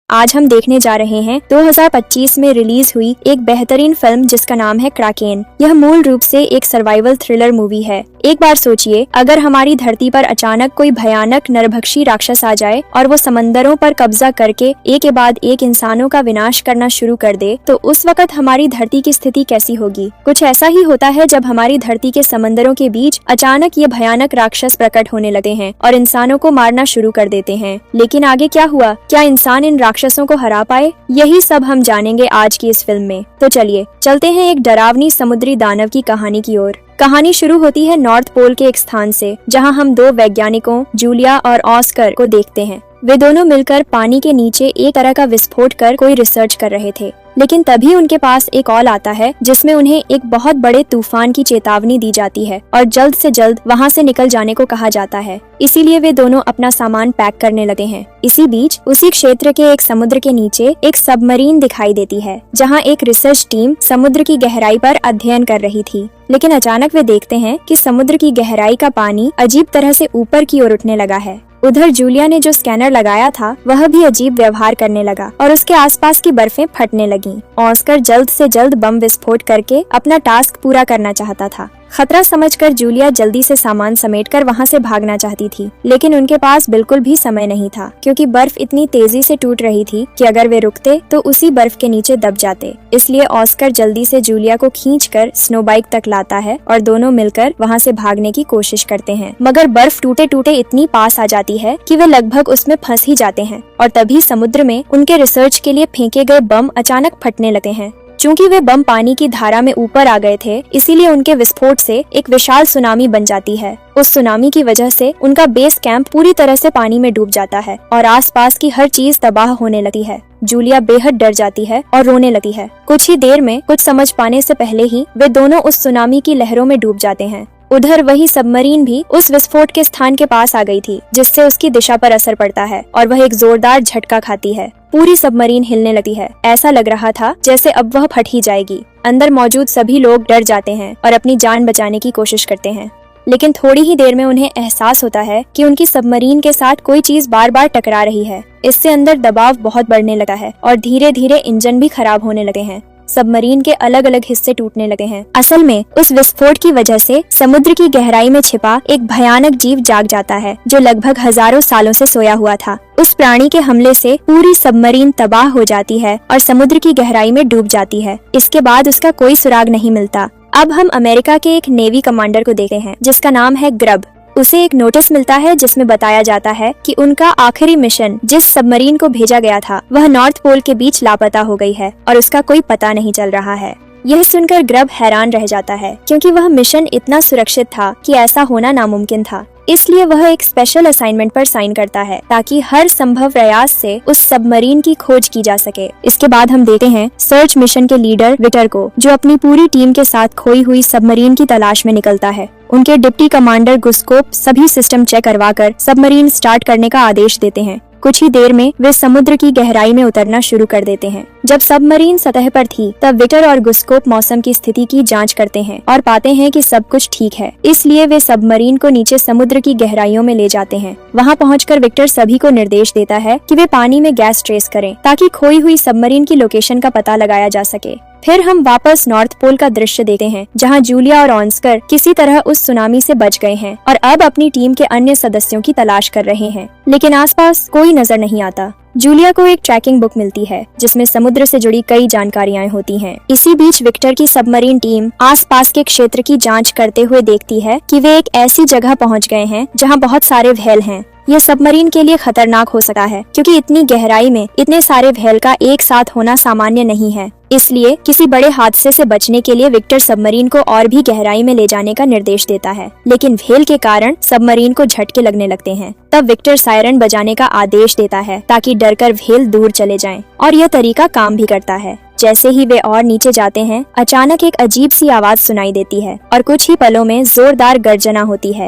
आज हम देखने जा रहे हैं 2025 में रिलीज हुई एक बेहतरीन फिल्म जिसका नाम है क्रैकेन। यह मूल रूप से एक सर्वाइवल थ्रिलर मूवी है। एक बार सोचिए, अगर हमारी धरती पर अचानक कोई भयानक नरभक्षी राक्षस आ जाए और वो समंदरों पर कब्जा करके एक के बाद एक इंसानों का विनाश करना शुरू कर दे, तो उस वक्त हमारी धरती की स्थिति कैसी होगी। कुछ ऐसा ही होता है जब हमारी धरती के समंदरों के बीच अचानक ये भयानक राक्षस प्रकट होने लगते हैं और इंसानों को मारना शुरू कर देते हैं। लेकिन आगे क्या हुआ? क्या इंसान इन राक्षसों को हरा पाए? यही सब हम जानेंगे आज की इस फिल्म में। तो चलिए चलते हैं एक डरावनी समुद्री दानव की कहानी की ओर। कहानी शुरू होती है नॉर्थ पोल के एक स्थान से, जहां हम दो वैज्ञानिकों जूलिया और ऑस्कर को देखते हैं। वे दोनों मिलकर पानी के नीचे एक तरह का विस्फोट कर कोई रिसर्च कर रहे थे। लेकिन तभी उनके पास एक कॉल आता है जिसमें उन्हें एक बहुत बड़े तूफान की चेतावनी दी जाती है और जल्द से जल्द वहां से निकल जाने को कहा जाता है। इसीलिए वे दोनों अपना सामान पैक करने लगे हैं। इसी बीच उसी क्षेत्र के एक समुद्र के नीचे एक सबमरीन दिखाई देती है, जहां एक रिसर्च टीम समुद्र की गहराई पर अध्ययन कर रही थी। लेकिन अचानक वे देखते हैं कि समुद्र की गहराई का पानी अजीब तरह से ऊपर की ओर उठने लगा है। उधर जूलिया ने जो स्कैनर लगाया था वह भी अजीब व्यवहार करने लगा और उसके आसपास की बर्फें फटने लगीं। ऑस्कर जल्द से जल्द बम विस्फोट करके अपना टास्क पूरा करना चाहता था। खतरा समझकर जूलिया जल्दी से सामान समेटकर वहां से भागना चाहती थी, लेकिन उनके पास बिल्कुल भी समय नहीं था, क्योंकि बर्फ इतनी तेजी से टूट रही थी कि अगर वे रुकते तो उसी बर्फ के नीचे दब जाते। इसलिए ऑस्कर जल्दी से जूलिया को खींचकर स्नो बाइक तक लाता है और दोनों मिलकर वहां से भागने की कोशिश करते हैं। मगर बर्फ टूटे टूटे इतनी पास आ जाती है कि वे लगभग उसमें फंस ही जाते हैं और तभी समुद्र में उनके रिसर्च के लिए फेंके गए बम अचानक फटने लगते हैं। चूंकि वे बम पानी की धारा में ऊपर आ गए थे, इसीलिए उनके विस्फोट से एक विशाल सुनामी बन जाती है। उस सुनामी की वजह से उनका बेस कैंप पूरी तरह से पानी में डूब जाता है और आसपास की हर चीज तबाह होने लगती है। जूलिया बेहद डर जाती है और रोने लगती है। कुछ ही देर में कुछ समझ पाने से पहले ही वे दोनों उस सुनामी की लहरों में डूब जाते हैं। उधर वही सबमरीन भी उस विस्फोट के स्थान के पास आ गई थी, जिससे उसकी दिशा पर असर पड़ता है और वह एक जोरदार झटका खाती है। पूरी सबमरीन हिलने लगती है। ऐसा लग रहा था जैसे अब वह फट ही जाएगी। अंदर मौजूद सभी लोग डर जाते हैं और अपनी जान बचाने की कोशिश करते हैं। लेकिन थोड़ी ही देर में उन्हें एहसास होता है कि उनकी सबमरीन के साथ कोई चीज बार बार टकरा रही है। इससे अंदर दबाव बहुत बढ़ने लगा है और धीरे धीरे इंजन भी खराब होने लगे हैं। सबमरीन के अलग अलग हिस्से टूटने लगे हैं। असल में उस विस्फोट की वजह से समुद्र की गहराई में छिपा एक भयानक जीव जाग जाता है, जो लगभग हजारों सालों से सोया हुआ था। उस प्राणी के हमले से पूरी सबमरीन तबाह हो जाती है और समुद्र की गहराई में डूब जाती है। इसके बाद उसका कोई सुराग नहीं मिलता। अब हम अमेरिका के एक नेवी कमांडर को देखते हैं जिसका नाम है ग्रब। उसे एक नोटिस मिलता है जिसमें बताया जाता है कि उनका आखिरी मिशन जिस सबमरीन को भेजा गया था वह नॉर्थ पोल के बीच लापता हो गई है और उसका कोई पता नहीं चल रहा है। यह सुनकर ग्रब हैरान रह जाता है, क्योंकि वह मिशन इतना सुरक्षित था कि ऐसा होना नामुमकिन था। इसलिए वह एक स्पेशल असाइनमेंट पर साइन करता है ताकि हर संभव प्रयास से उस सबमरीन की खोज की जा सके। इसके बाद हम देखते हैं सर्च मिशन के लीडर विक्टर को, जो अपनी पूरी टीम के साथ खोई हुई सबमरीन की तलाश में निकलता है। उनके डिप्टी कमांडर गुस्कोप सभी सिस्टम चेक करवाकर सबमरीन स्टार्ट करने का आदेश देते हैं। कुछ ही देर में वे समुद्र की गहराई में उतरना शुरू कर देते हैं। जब सबमरीन सतह पर थी तब विक्टर और गुस्कोप मौसम की स्थिति की जांच करते हैं और पाते हैं कि सब कुछ ठीक है। इसलिए वे सबमरीन को नीचे समुद्र की गहराइयों में ले जाते हैं। वहां पहुंचकर विक्टर सभी को निर्देश देता है कि वे पानी में गैस ट्रेस करें ताकि खोई हुई सबमरीन की लोकेशन का पता लगाया जा सके। फिर हम वापस नॉर्थ पोल का दृश्य देखते हैं, जहां जूलिया और ऑस्कर किसी तरह उस सुनामी से बच गए हैं और अब अपनी टीम के अन्य सदस्यों की तलाश कर रहे हैं। लेकिन आसपास कोई नजर नहीं आता। जूलिया को एक ट्रैकिंग बुक मिलती है जिसमें समुद्र से जुड़ी कई जानकारियां होती हैं। इसी बीच विक्टर की सबमरीन टीम आसपास के क्षेत्र की जांच करते हुए देखती है कि वे एक ऐसी जगह पहुंच गए हैं जहां बहुत सारे व्हेल हैं। यह सबमरीन के लिए खतरनाक हो सकता है, क्योंकि इतनी गहराई में इतने सारे व्हेल का एक साथ होना सामान्य नहीं है। इसलिए किसी बड़े हादसे से बचने के लिए विक्टर सबमरीन को और भी गहराई में ले जाने का निर्देश देता है। लेकिन व्हेल के कारण सबमरीन को झटके लगने लगते हैं। तब विक्टर सायरन बजाने का आदेश देता है ताकि डरकर व्हेल दूर चले जाएं, और यह तरीका काम भी करता है। जैसे ही वे और नीचे जाते हैं, अचानक एक अजीब सी आवाज सुनाई देती है और कुछ ही पलों में जोरदार गर्जना होती है।